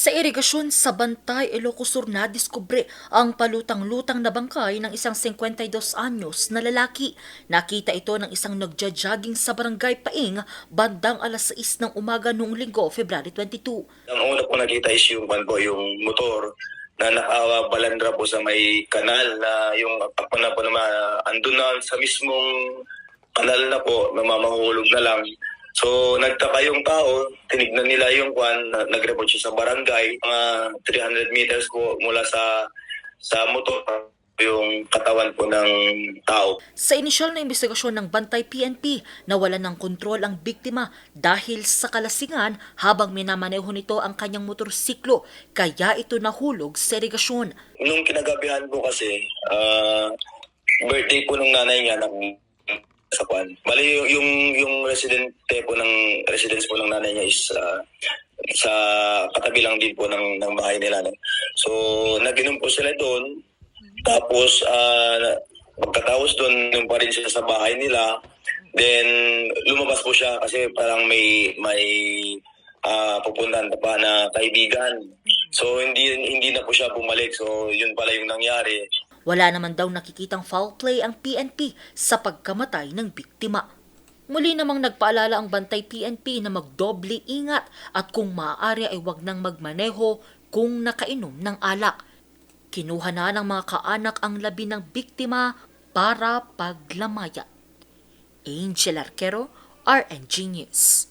Sa irigasyon sa Bantay, Ilocos Sur nadiskubre ang palutang-lutang na bangkay ng isang 52 anyos na lalaki. Nakita ito ng isang nagja-jogging sa barangay Paing bandang alas 6 ng umaga noong linggo, February 22. Ang una po nakita is yung, yung motor na nakabalandra po sa may kanal na yung ako na po naman andun na sa mismong kanal na po, namamahulog na lang. So, nagtaka yung tao, tinignan nila yung nag-report siya sa barangay, mga 300 meters po mula sa motor, yung katawan po ng tao. Sa inisyal na investigasyon ng Bantay PNP, nawalan ng kontrol ang biktima dahil sa kalasingan habang minamaneho nito ang kanyang motorsiklo, kaya ito nahulog sa irigasyon. Nung kinagabihan po kasi, birthday po ng nanay niya sa kwan. Bali yung residence po ng nanay niya is sa katabi lang din po ng bahay nila. No? So naginom po sila doon. Tapos pagkatapos doon yung pa rin sila sa bahay nila. Then lumabas po siya kasi parang may pupuntahan pa na kaibigan. So hindi na po siya bumalik. So yun pala yung nangyari. Wala naman daw nakikitang foul play ang PNP sa pagkamatay ng biktima. Muli namang nagpaalala ang Bantay PNP na magdoble ingat at kung maaari ay huwag nang magmaneho kung nakainom ng alak. Kinuha na ng mga kaanak ang labi ng biktima para paglamayat. Angel Arquero, RNG News.